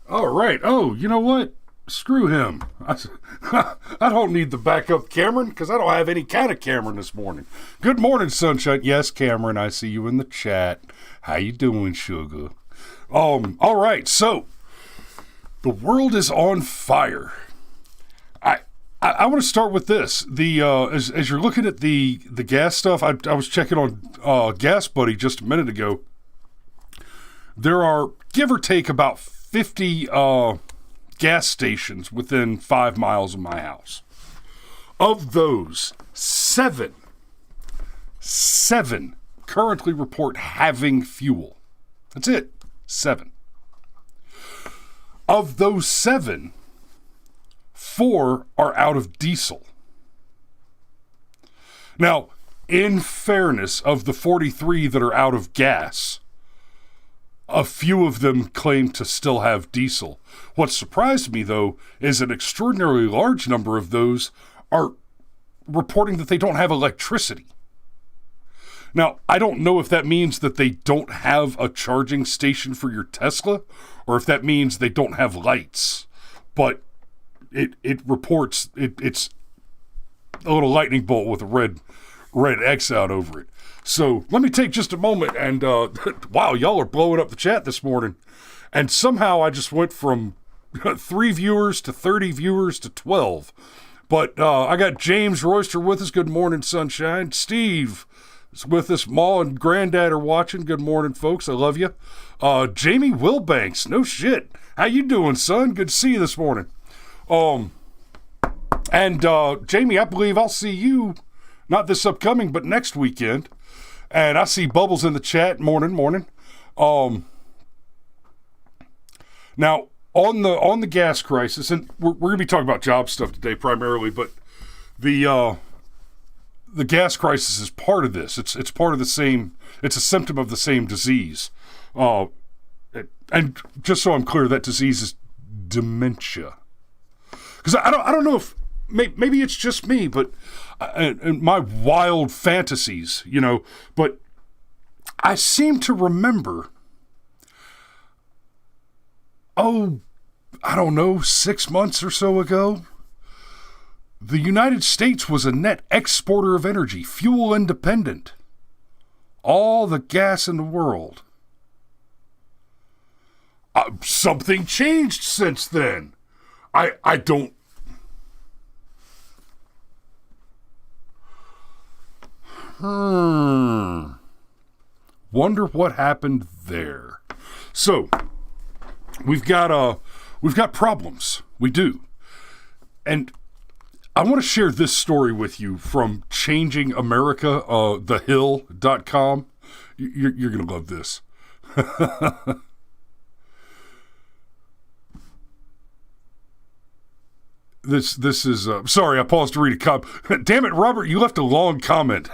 All right. Oh, you know what? Screw him. I don't need the backup Cameron because I don't have any kind of Cameron this morning. Good morning, sunshine. Yes, Cameron, I see you in the chat. How you doing, sugar? All right. So the world is on fire. I want to start with this. As you're looking at the gas stuff, I was checking on Gas Buddy just a minute ago. There are, give or take, about 50 gas stations within 5 miles of my house. Of those, seven currently report having fuel. That's it. 7. Of those 7, 4 are out of diesel. Now, in fairness, of the 43 that are out of gas, a few of them claim to still have diesel. What surprised me, though, is an extraordinarily large number of those are reporting that they don't have electricity. Now, I don't know if that means that they don't have a charging station for your Tesla, or if that means they don't have lights. But it reports it's a little lightning bolt with a red X out over it. So let me take just a moment and wow, y'all are blowing up the chat this morning. And somehow I just went from 3 viewers to 30 viewers to 12. But I got James Royster with us. Good morning, sunshine. Steve is with us. Ma and Granddad are watching. Good morning, folks. I love you. Jamie Wilbanks. No shit. How you doing, son? Good to see you this morning. And Jamie, I believe I'll see you not this upcoming, but next weekend. And I see Bubbles in the chat. Morning. Now, on the gas crisis, and we're going to be talking about job stuff today primarily, but the gas crisis is part of this. It's part of the same. It's a symptom of the same disease. And just so I'm clear, that disease is dementia. Because I don't know if maybe it's just me, but and my wild fantasies, but I seem to remember, I don't know, 6 months or so ago, the United States was a net exporter of energy, fuel independent. All the gas in the world. Something changed since then. I don't. Wonder what happened there. So, we've got problems. We do. And I want to share this story with you from Changing America, thehill.com. You're going to love this. This is, sorry, I paused to read a comment. Damn it, Robert, you left a long comment.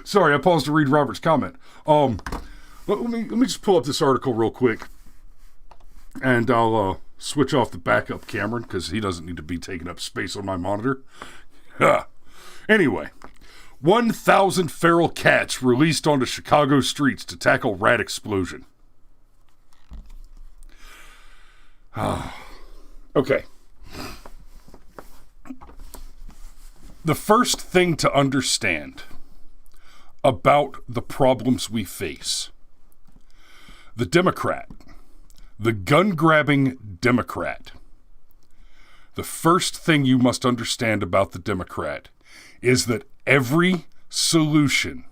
Sorry, I paused to read Robert's comment. Let me just pull up this article real quick, and I'll switch off the backup Cameron, because he doesn't need to be taking up space on my monitor. Anyway, 1,000 feral cats released onto Chicago streets to tackle rat explosion. Okay. The first thing to understand about the problems we face. The Democrat, the gun-grabbing Democrat. The first thing you must understand about the Democrat is that every solution,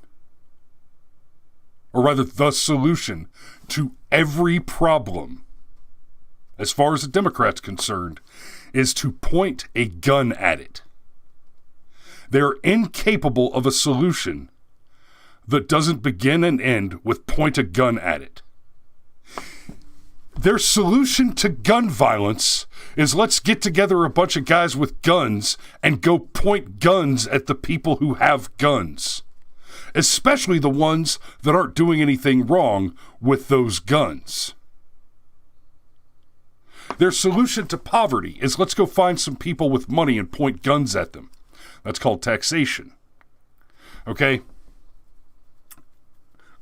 or rather the solution to every problem, as far as the Democrat's concerned, is to point a gun at it. They're incapable of a solution that doesn't begin and end with point a gun at it. Their solution to gun violence is let's get together a bunch of guys with guns and go point guns at the people who have guns, especially the ones that aren't doing anything wrong with those guns. Their solution to poverty is let's go find some people with money and point guns at them. That's called taxation. Okay?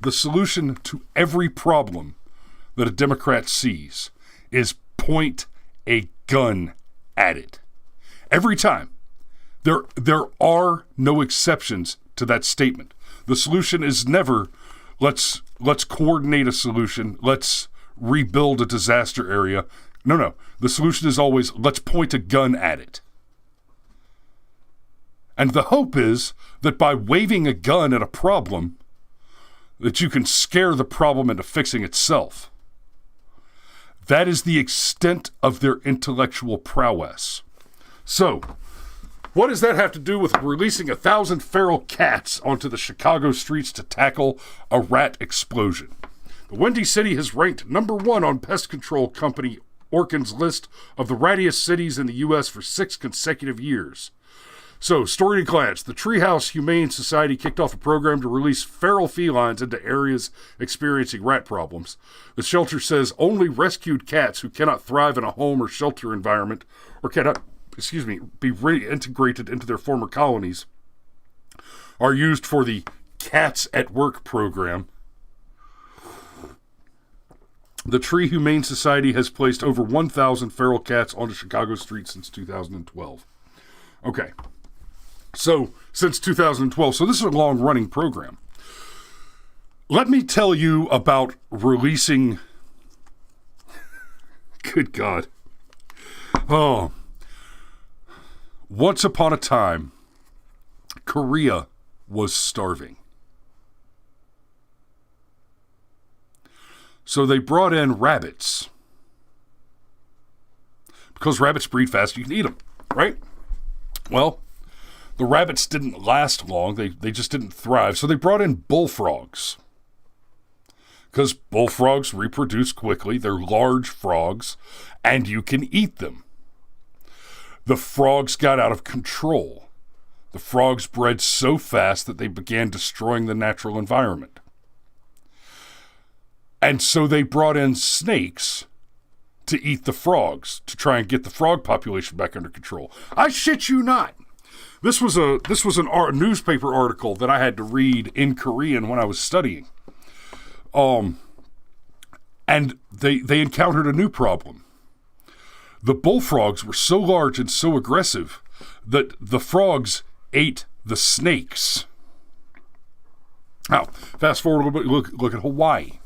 The solution to every problem that a Democrat sees is point a gun at it. Every time. There are no exceptions to that statement. The solution is never, let's coordinate a solution, let's rebuild a disaster area. No. The solution is always, let's point a gun at it. And the hope is that by waving a gun at a problem, that you can scare the problem into fixing itself. That is the extent of their intellectual prowess. So, what does that have to do with releasing 1,000 feral cats onto the Chicago streets to tackle a rat explosion? The Windy City has ranked number 1 on pest control company Orkin's list of the rattiest cities in the U.S. for 6 consecutive years. So, story to glance. The Treehouse Humane Society kicked off a program to release feral felines into areas experiencing rat problems. The shelter says only rescued cats who cannot thrive in a home or shelter environment or cannot, be reintegrated into their former colonies are used for the Cats at Work program. The Tree Humane Society has placed over 1,000 feral cats onto Chicago streets since 2012. Okay. So, since 2012. So this is a long-running program. Let me tell you about releasing... Good God. Oh. Once upon a time, Korea was starving. So they brought in rabbits. Because rabbits breed fast, you can eat them, right? Well, the rabbits didn't last long. They just didn't thrive. So they brought in bullfrogs. Because bullfrogs reproduce quickly. They're large frogs, and you can eat them. The frogs got out of control. The frogs bred so fast that they began destroying the natural environment. And so they brought in snakes to eat the frogs, to try and get the frog population back under control. I shit you not. This was a newspaper article that I had to read in Korean when I was studying. And they encountered a new problem. The bullfrogs were so large and so aggressive that the frogs ate the snakes. Now, fast forward a little bit, look at Hawaii.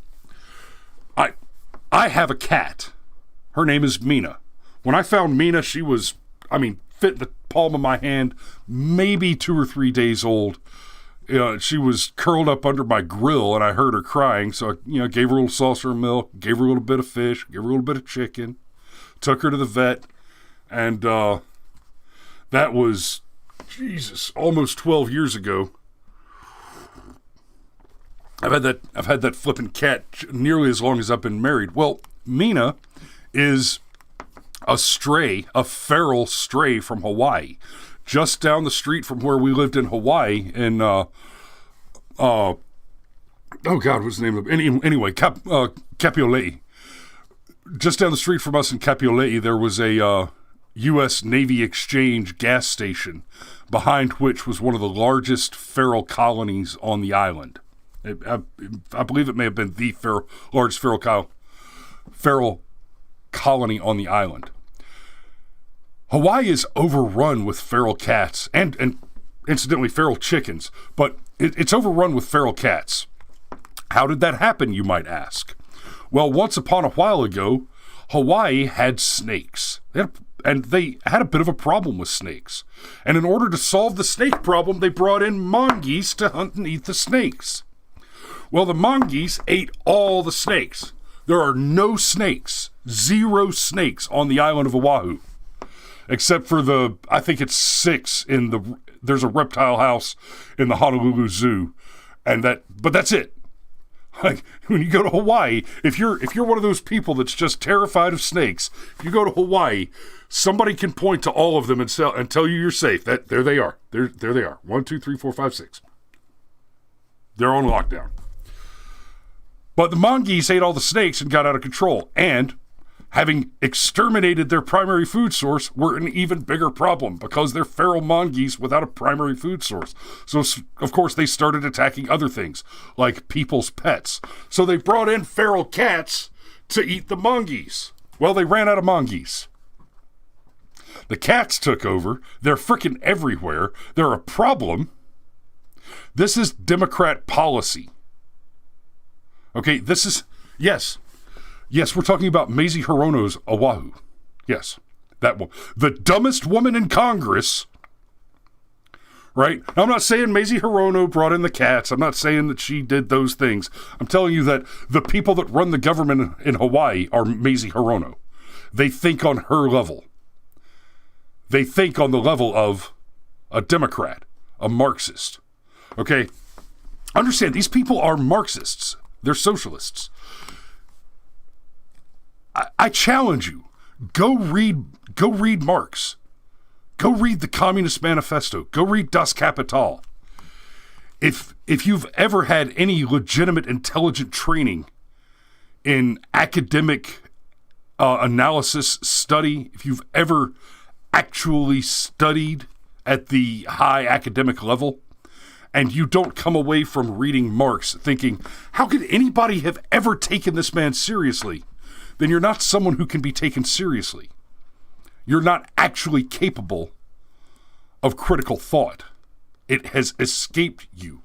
I have a cat. Her name is Mina. When I found Mina, she was, fit in the palm of my hand, maybe 2 or 3 days old. She was curled up under my grill, and I heard her crying, so I, gave her a little saucer of milk, gave her a little bit of fish, gave her a little bit of chicken, took her to the vet, and that was, almost 12 years ago. I've had that flippin' cat nearly as long as I've been married. Well, Mina is a feral stray from Hawaii, just down the street from where we lived in Hawaii. In God, what's the name of it? Anyway, Kapiolei. Just down the street from us in Kapiolei, there was a U.S. Navy exchange gas station, behind which was one of the largest feral colonies on the island. I believe it may have been the largest feral colony on the island. Hawaii is overrun with feral cats and incidentally feral chickens, but it's overrun with feral cats. How did that happen, you might ask? Well, once upon a while ago, Hawaii had snakes. They had a bit of a problem with snakes. And in order to solve the snake problem, they brought in mongoose to hunt and eat the snakes. Well, the mongoose ate all the snakes. There are no snakes, 0 snakes on the island of Oahu, except for I think it's 6 there's a reptile house in the Honolulu Zoo, but that's it. Like, when you go to Hawaii, if you're one of those people that's just terrified of snakes, if you go to Hawaii, somebody can point to all of them and tell you you're safe. There they are. There they are. 1, 2, 3, 4, 5, 6. They're on lockdown. But the mongoose ate all the snakes and got out of control, and having exterminated their primary food source, were an even bigger problem because they're feral mongoose without a primary food source. So, of course, they started attacking other things, like people's pets. So they brought in feral cats to eat the mongoose. Well, they ran out of mongoose. The cats took over. They're freaking everywhere. They're a problem. This is Democrat policy. Okay, this is, yes, we're talking about Mazie Hirono's Oahu. Yes, that one. The dumbest woman in Congress, right? Now, I'm not saying Mazie Hirono brought in the cats. I'm not saying that she did those things. I'm telling you that the people that run the government in Hawaii are Mazie Hirono. They think on her level. They think on the level of a Democrat, a Marxist. Okay? Understand, these people are Marxists. They're socialists. I challenge you. Go read Marx. Go read the Communist Manifesto. Go read Das Kapital. If you've ever had any legitimate intelligent training in academic analysis study, if you've ever actually studied at the high academic level, and you don't come away from reading Marx thinking, how could anybody have ever taken this man seriously? Then you're not someone who can be taken seriously. You're not actually capable of critical thought. It has escaped you.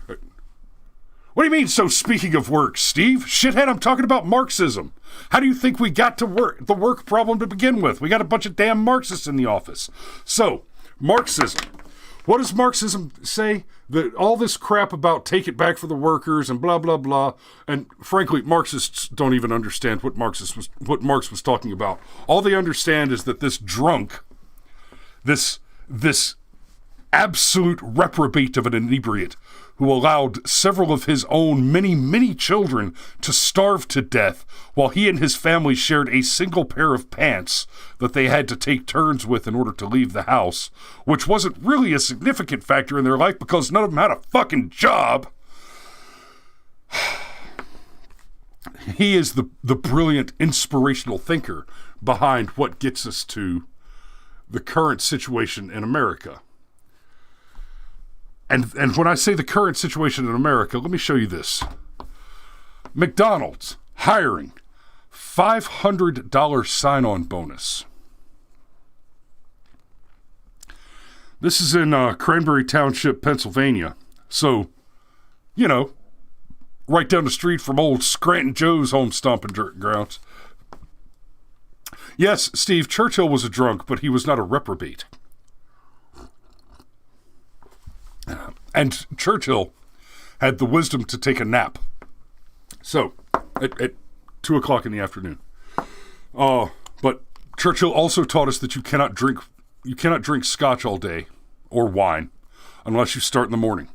What do you mean, so speaking of work, Steve? Shithead, I'm talking about Marxism. How do you think we got to the work problem to begin with? We got a bunch of damn Marxists in the office. So, Marxism. What does Marxism say? That all this crap about take it back for the workers and blah, blah, blah. And frankly, Marxists don't even understand what Marx was talking about. All they understand is that this drunk, this absolute reprobate of an inebriate who allowed several of his own many children to starve to death while he and his family shared a single pair of pants that they had to take turns with in order to leave the house, which wasn't really a significant factor in their life because none of them had a fucking job. He is the brilliant, inspirational thinker behind what gets us to the current situation in America. And when I say the current situation in America, let me show you this. McDonald's hiring $500 sign-on bonus. This is in Cranberry Township, Pennsylvania. So, you know, right down the street from old Scranton Joe's home stomping grounds. Yes, Steve, Churchill was a drunk, but he was not a reprobate. And Churchill had the wisdom to take a nap. So, at 2 o'clock in the afternoon. But Churchill also taught us that you cannot drink scotch all day, or wine, unless you start in the morning.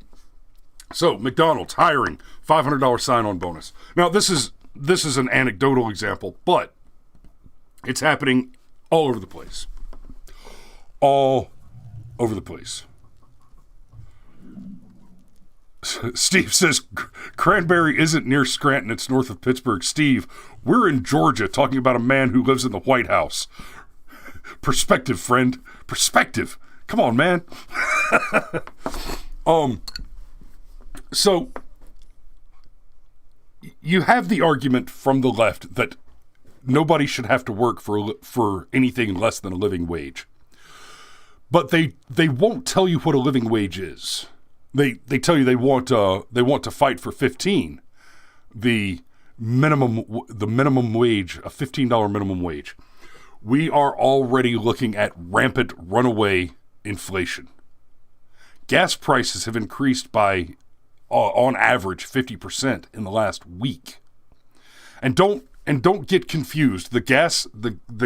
So, McDonald's hiring $500 sign-on bonus. Now, this is an anecdotal example, but it's happening all over the place. All over the place. Steve says, Cranberry isn't near Scranton, it's north of Pittsburgh. Steve, we're in Georgia talking about a man who lives in the White House. Perspective, friend. Perspective. Come on, man. So, you have the argument from the left that nobody should have to work for anything less than a living wage. But they won't tell you what a living wage is. They tell you they want to fight for 15, the minimum wage, a $15 minimum wage. We are already looking at rampant runaway inflation. Gas prices have increased by on average 50% in the last week. And don't get confused. The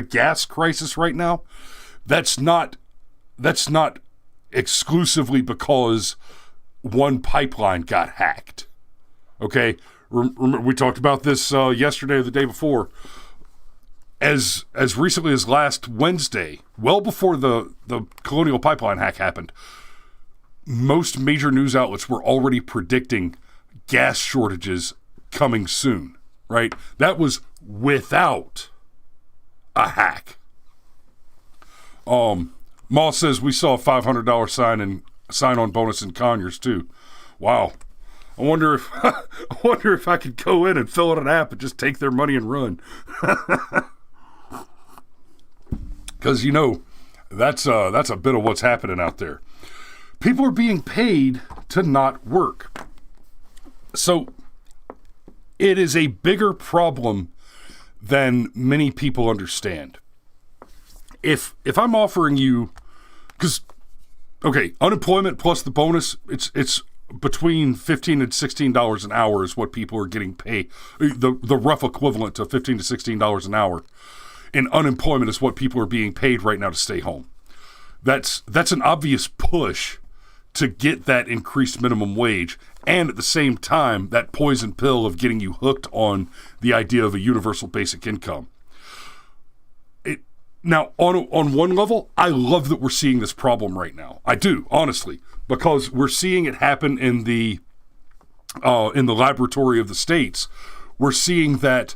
gas crisis right now, that's not exclusively because one pipeline got hacked. Okay? Remember, we talked about this yesterday or the day before. As recently as last Wednesday, well before the Colonial Pipeline hack happened, most major news outlets were already predicting gas shortages coming soon, right? That was without a hack. Moss says we saw a $500 sign-on bonus in Conyers too. Wow. I wonder if I could go in and fill out an app and just take their money and run. Because, that's a bit of what's happening out there. People are being paid to not work. So it is a bigger problem than many people understand. If I'm offering you, because, okay, unemployment plus the bonus, it's between $15 and $16 an hour is what people are getting paid. The rough equivalent to $15 to $16 an hour in unemployment is what people are being paid right now to stay home. That's an obvious push to get that increased minimum wage, and at the same time, that poison pill of getting you hooked on the idea of a universal basic income. Now, on one level, I love that we're seeing this problem right now. I do, honestly, because we're seeing it happen in the laboratory of the states. We're seeing that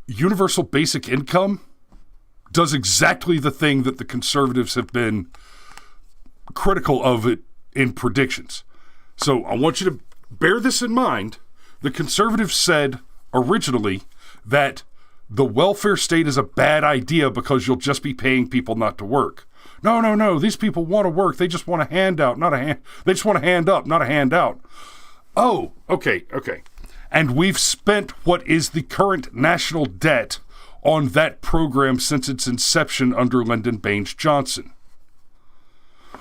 universal basic income does exactly the thing that the conservatives have been critical of it in predictions. So I want you to bear this in mind. The conservatives said originally that the welfare state is a bad idea because you'll just be paying people not to work. No. These people want to work. They just want a handout, not a hand. They just want a hand up, not a handout. Oh, okay. And we've spent what is the current national debt on that program since its inception under Lyndon Baines Johnson.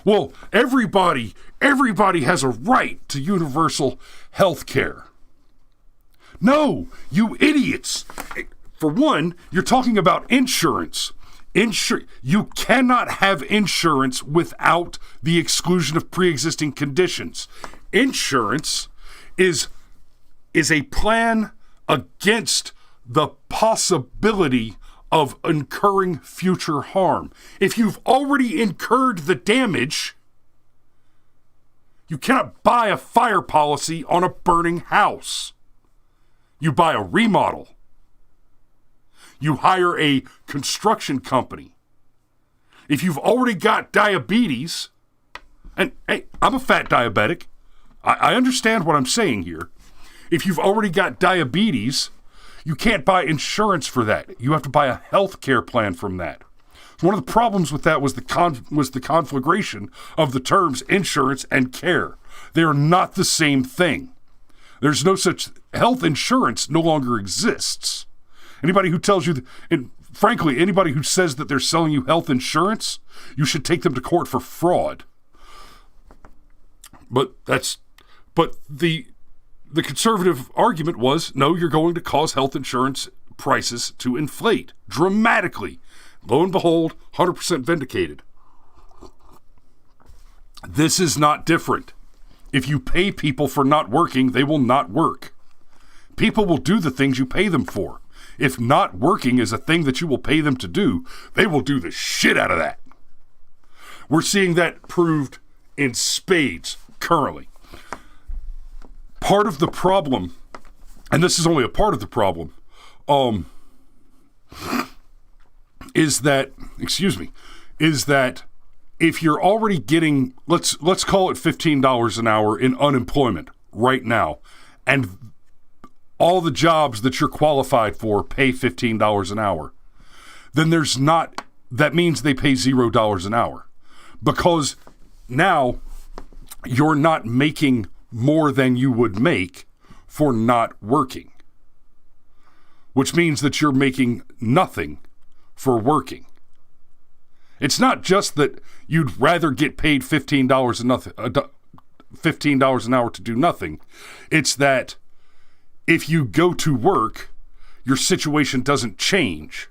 Well, everybody has a right to universal health care. No, you idiots. For one, you're talking about insurance. You cannot have insurance without the exclusion of pre-existing conditions. Insurance is a plan against the possibility of incurring future harm. If you've already incurred the damage, you cannot buy a fire policy on a burning house. You buy a remodel. You hire a construction company. If you've already got diabetes, and hey, I'm a fat diabetic. I understand what I'm saying here. If you've already got diabetes, you can't buy insurance for that. You have to buy a health care plan from that. One of the problems with that was the conflagration of the terms insurance and care. They are not the same thing. There's no such health insurance no longer exists. Anybody who tells you, and frankly, anybody who says that they're selling you health insurance, you should take them to court for fraud. But the conservative argument was, no, you're going to cause health insurance prices to inflate dramatically. Lo and behold, 100% vindicated. This is not different. If you pay people for not working, they will not work. People will do the things you pay them for. If not working is a thing that you will pay them to do, they will do the shit out of that. We're seeing that proved in spades currently. Part of the problem, and this is only a part of the problem, is that if you're already getting, let's call it $15 an hour in unemployment right now, and all the jobs that you're qualified for pay $15 an hour, then that means they pay $0 an hour. Because now you're not making more than you would make for not working. Which means that you're making nothing for working. It's not just that you'd rather get paid $15 an hour to do nothing. It's that if you go to work, your situation doesn't change,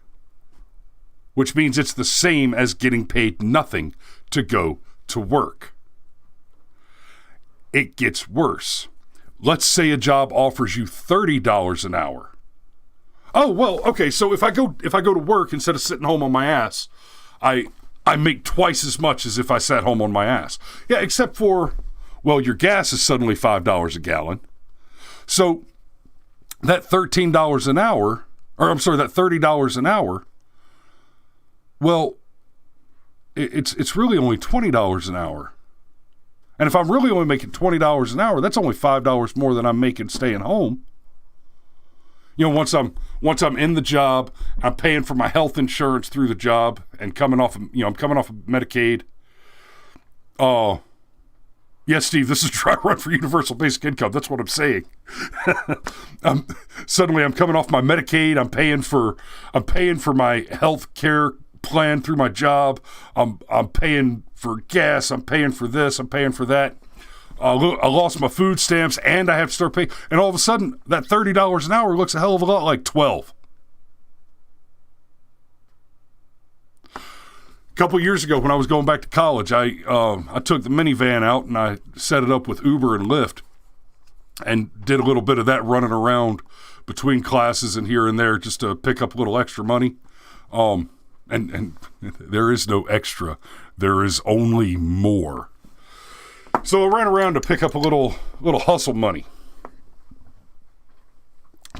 which means it's the same as getting paid nothing to go to work. It gets worse. Let's say a job offers you $30 an hour. Oh, well, okay, so if I go to work instead of sitting home on my ass, I make twice as much as if I sat home on my ass. Yeah, except for, well, your gas is suddenly $5 a gallon. So that $13 an hour, that $30 an hour, well, it's really only $20 an hour. And if I'm really only making $20 an hour, that's only $5 more than I'm making staying home. You know, once I'm in the job, I'm paying for my health insurance through the job and I'm coming off of Medicaid. Yes, Steve, this is dry run for universal basic income. That's what I'm saying. Suddenly I'm coming off my Medicaid. I'm paying for my health care plan through my job. I'm paying for gas. I'm paying for this. I'm paying for that. I lost my food stamps and I have to start paying. And all of a sudden, that $30 an hour looks a hell of a lot like $12. A couple years ago when I was going back to college, I took the minivan out and I set it up with Uber and Lyft and did a little bit of that running around between classes and here and there just to pick up a little extra money. And there is no extra. There is only more. So I ran around to pick up a little hustle money.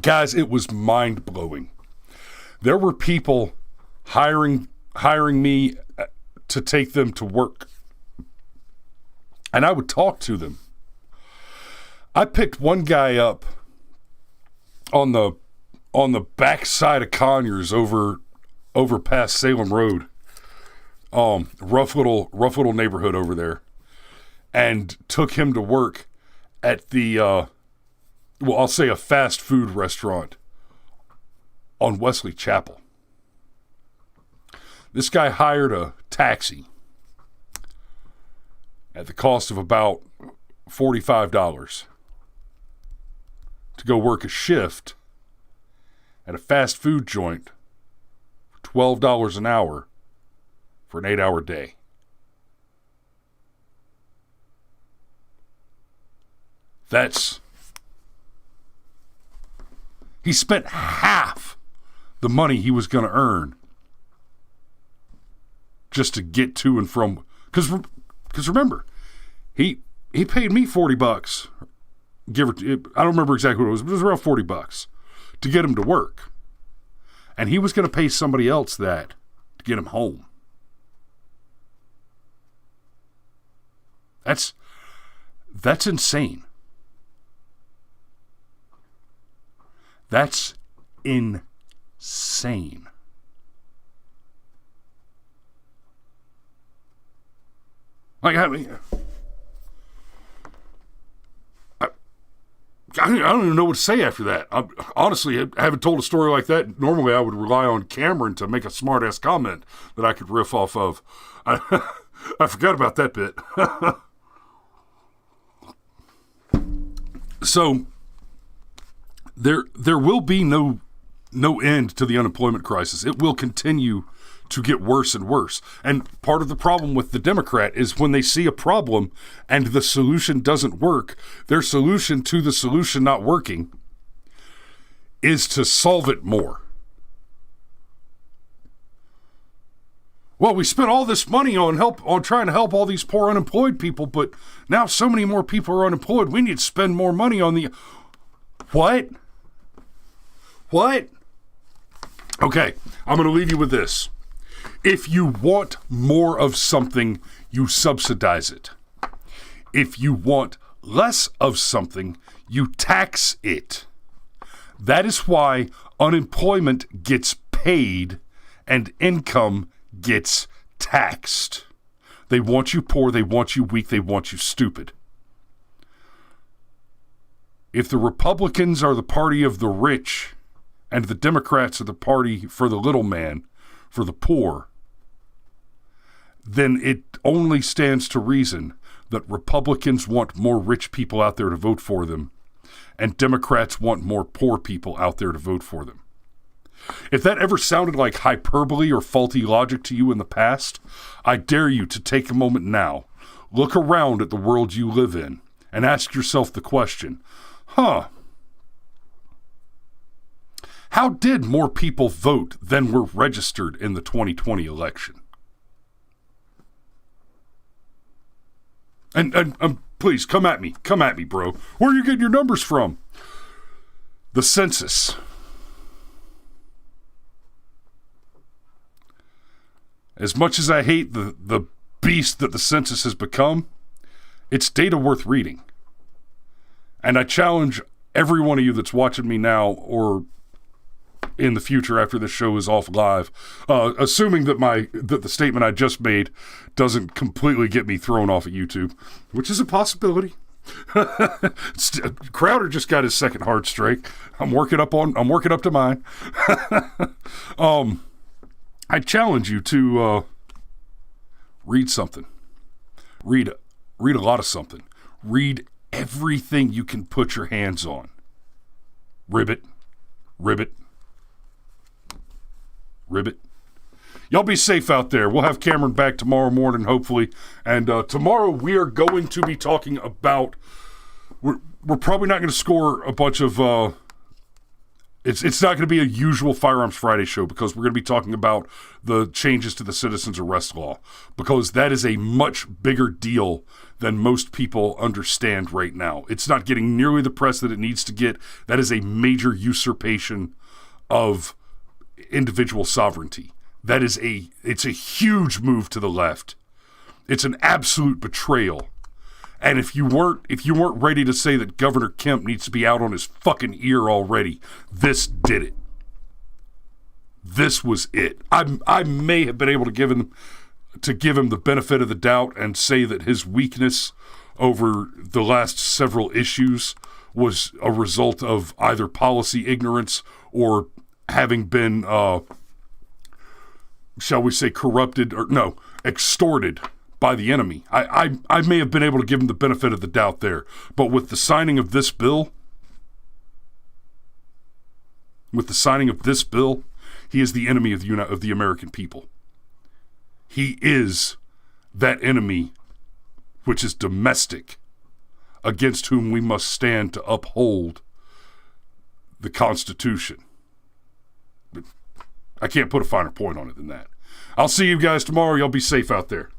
Guys, it was mind-blowing. There were people hiring me to take them to work. And I would talk to them. I picked one guy up on the backside of Conyers over past Salem Road. Rough little neighborhood over there. And took him to work at the, I'll say a fast food restaurant on Wesley Chapel. This guy hired a taxi at the cost of about $45 to go work a shift at a fast food joint for $12 an hour for an 8-hour day. He spent half the money he was going to earn just to get to and from, because remember, he paid me $40, give or I don't remember exactly what it was, but it was around $40 to get him to work. And he was going to pay somebody else that to get him home. That's insane. That's insane. Like, I mean, I don't even know what to say after that. Honestly, I haven't told a story like that. Normally, I would rely on Cameron to make a smart-ass comment that I could riff off of. I forgot about that bit. So, there will be no end to the unemployment crisis. It will continue to get worse and worse. And part of the problem with the Democrat is when they see a problem and the solution doesn't work, their solution to the solution not working is to solve it more. Well, we spent all this money on trying to help all these poor unemployed people, but now so many more people are unemployed. We need to spend more money on the... What? Okay, I'm going to leave you with this. If you want more of something, you subsidize it. If you want less of something, you tax it. That is why unemployment gets paid and income gets taxed. They want you poor, they want you weak, they want you stupid. If the Republicans are the party of the rich and the Democrats are the party for the little man, for the poor, then it only stands to reason that Republicans want more rich people out there to vote for them, and Democrats want more poor people out there to vote for them. If that ever sounded like hyperbole or faulty logic to you in the past, I dare you to take a moment now, look around at the world you live in, and ask yourself the question, how did more people vote than were registered in the 2020 election? And please, come at me, bro. Where are you getting your numbers from? The census. As much as I hate the beast that the census has become, It's data worth reading. And I challenge every one of you that's watching me now or in the future after this show is off live, assuming that the statement I just made doesn't completely get me thrown off of YouTube, which is a possibility. Crowder just got his second hard strike. I'm working up to mine. I challenge you to read something. Read a lot of something. Read everything you can put your hands on. Ribbit. Y'all be safe out there. We'll have Cameron back tomorrow morning, hopefully. And tomorrow we are going to be talking about... We're probably not going to score a bunch of... It's not going to be a usual Firearms Friday show because we're going to be talking about the changes to the citizens arrest law, because that is a much bigger deal than most people understand right now. It's not getting nearly the press that it needs to get. That is a major usurpation of individual sovereignty. It's a huge move to the left. It's an absolute betrayal. And if you weren't ready to say that Governor Kemp needs to be out on his fucking ear already, this did it. This was it. I may have been able to give him the benefit of the doubt and say that his weakness over the last several issues was a result of either policy ignorance or having been, shall we say, extorted by the enemy. I may have been able to give him the benefit of the doubt there. But with the signing of this bill, he is the enemy of the American people. He is that enemy which is domestic, against whom we must stand to uphold the Constitution. But I can't put a finer point on it than that. I'll see you guys tomorrow. Y'all be safe out there.